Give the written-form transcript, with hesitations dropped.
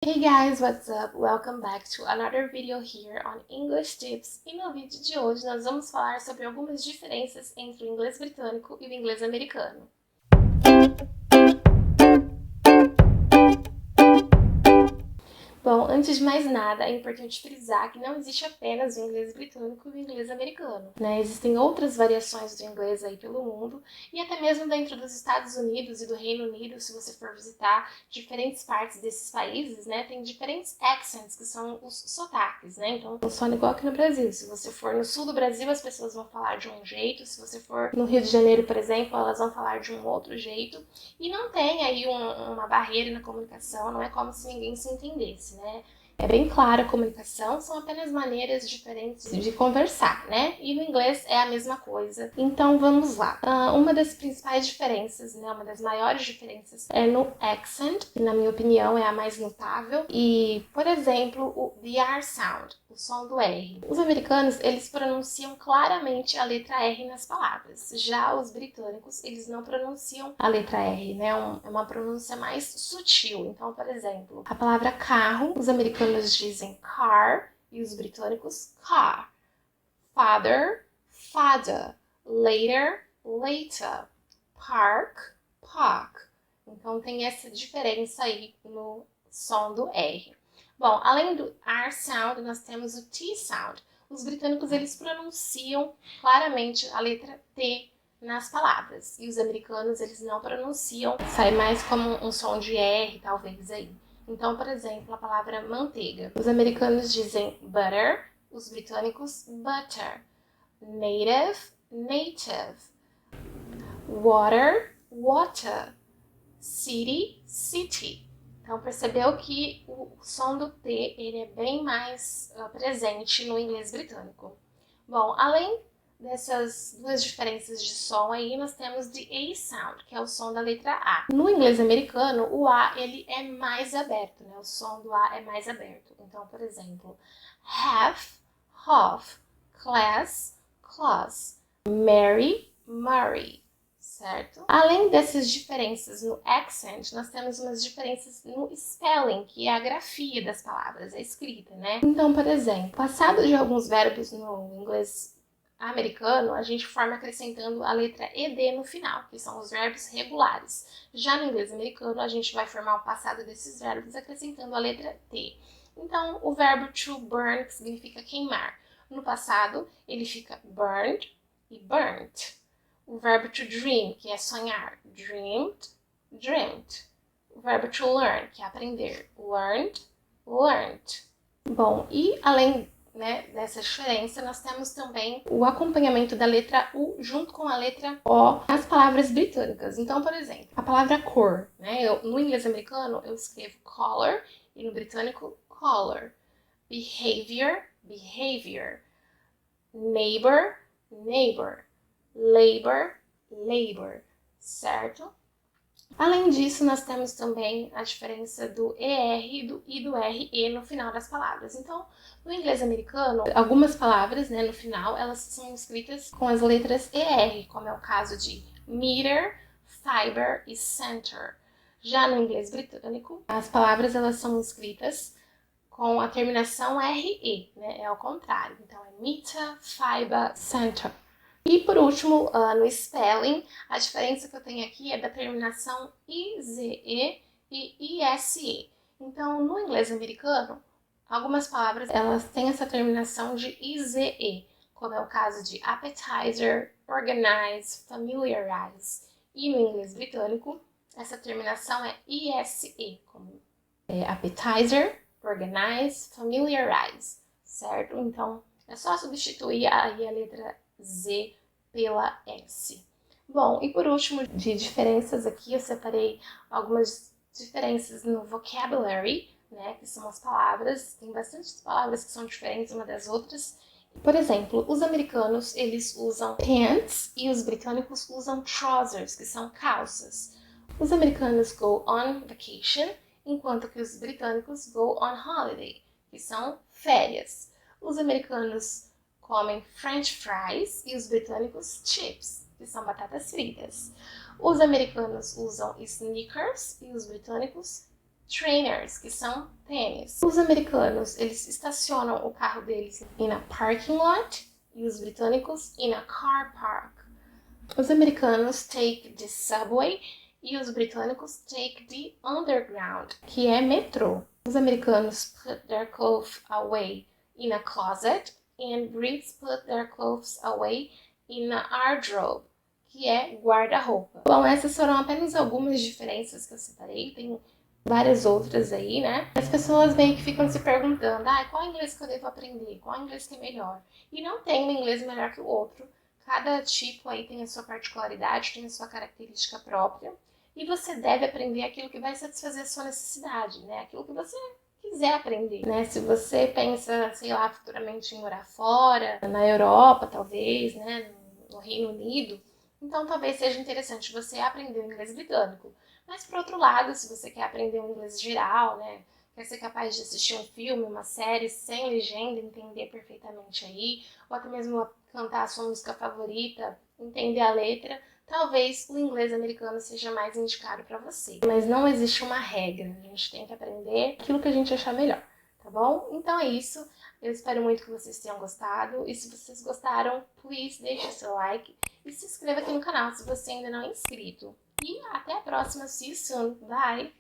Hey guys, what's up? Welcome back to another video here on English Tips. E no vídeo de hoje nós vamos falar sobre algumas diferenças entre o inglês britânico e o inglês americano. Bom, antes de mais nada, é importante frisar que não existe apenas o inglês britânico e o inglês americano, né? Existem outras variações do inglês aí pelo mundo e até mesmo dentro dos Estados Unidos e do Reino Unido, se você for visitar diferentes partes desses países, né? Tem diferentes accents, que são os sotaques, né? Então, não funciona igual aqui no Brasil. Se você for no sul do Brasil, as pessoas vão falar de um jeito. Se você for no Rio de Janeiro, por exemplo, elas vão falar de um outro jeito. E não tem aí uma barreira na comunicação, não é como se ninguém se entendesse, né? É bem clara a comunicação, são apenas maneiras diferentes de conversar, né? E no inglês é a mesma coisa. Então vamos lá. Uma das principais diferenças, né? Uma das maiores diferenças é no accent, que na minha opinião é a mais notável. E, por exemplo, o the R sound, o som do R. Os americanos, eles pronunciam claramente a letra R nas palavras. Já os britânicos, eles não pronunciam a letra R, né? É uma pronúncia mais sutil. Então, por exemplo, a palavra carro, os americanos dizem car e os britânicos car. Father, father. Later, later. Park, park. Então tem essa diferença aí no som do R. Bom, além do R sound, nós temos o T sound. Os britânicos, eles pronunciam claramente a letra T nas palavras. E os americanos, eles não pronunciam. Sai mais como um som de R, talvez, aí. Então, por exemplo, a palavra manteiga. Os americanos dizem butter, os britânicos butter. Native, native. Water, water. City, city. Então, percebeu que o som do T ele é bem mais presente no inglês britânico. Bom, além dessas duas diferenças de som aí, nós temos the A sound, que é o som da letra A. No inglês americano, o A ele é mais aberto, né? O som do A é mais aberto. Então, por exemplo, half, half, class, class, Mary, Murray, certo? Além dessas diferenças no accent, nós temos umas diferenças no spelling, que é a grafia das palavras, a escrita, né? Então, por exemplo, passado de alguns verbos no inglês americano, a gente forma acrescentando a letra ed no final, que são os verbos regulares. Já no inglês americano, a gente vai formar o passado desses verbos acrescentando a letra t. Então, o verbo to burn, que significa queimar, no passado ele fica burned e burnt. O verbo to dream, que é sonhar, dreamed, dreamt. O verbo to learn, que é aprender, learned, learned. Bom, e além dessa diferença, nós temos também o acompanhamento da letra U junto com a letra O nas palavras britânicas. Então, por exemplo, a palavra cor, né? No inglês americano eu escrevo color e no britânico color. Behavior, behavior. Neighbor, neighbor. Labor, labor, certo? Além disso, nós temos também a diferença do ER e do RE no final das palavras. Então, no inglês americano, algumas palavras, né, no final, elas são escritas com as letras ER, como é o caso de meter, fiber e center. Já no inglês britânico, as palavras elas são escritas com a terminação RE, né? É ao contrário. Então, é meter, fiber, center. E por último, no spelling, a diferença que eu tenho aqui é da terminação IZE e ISE. Então, no inglês americano, algumas palavras elas têm essa terminação de IZE, como é o caso de appetizer, organize, familiarize. E no inglês britânico, essa terminação é ISE, como appetizer, organize, familiarize, certo? Então, é só substituir aí a letra Z pela S. Bom, e por último, de diferenças aqui, eu separei algumas diferenças no vocabulary, né, que são as palavras. Tem bastante palavras que são diferentes umas das outras. Por exemplo, os americanos, eles usam pants e os britânicos usam trousers, que são calças. Os americanos go on vacation, enquanto que os britânicos go on holiday, que são férias. Os americanos comem french fries e os britânicos chips, que são batatas fritas. Os americanos usam sneakers e os britânicos trainers, que são tênis. Os americanos, eles estacionam o carro deles in a parking lot e os britânicos in a car park. Os americanos take the subway e os britânicos take the underground, que é metrô. Os americanos put their clothes away in a closet and Brits put their clothes away in a wardrobe, que é guarda-roupa. Bom, essas foram apenas algumas diferenças que eu separei, tem várias outras aí, né? As pessoas meio que ficam se perguntando, qual inglês que eu devo aprender? Qual inglês que é melhor? E não tem um inglês melhor que o outro. Cada tipo aí tem a sua particularidade, tem a sua característica própria. E você deve aprender aquilo que vai satisfazer a sua necessidade, né? Aquilo que você quiser aprender, né? Se você pensa, sei lá, futuramente em morar fora, na Europa, talvez, né? No Reino Unido, então talvez seja interessante você aprender o inglês britânico. Mas, por outro lado, se você quer aprender o inglês geral, né? Quer ser capaz de assistir um filme, uma série sem legenda, entender perfeitamente aí, ou até mesmo cantar a sua música favorita, entender a letra, talvez o inglês americano seja mais indicado para você. Mas não existe uma regra, a gente tem que aprender aquilo que a gente achar melhor, tá bom? Então é isso, eu espero muito que vocês tenham gostado, e se vocês gostaram, please deixe seu like e se inscreva aqui no canal se você ainda não é inscrito. E até a próxima, see you soon, bye!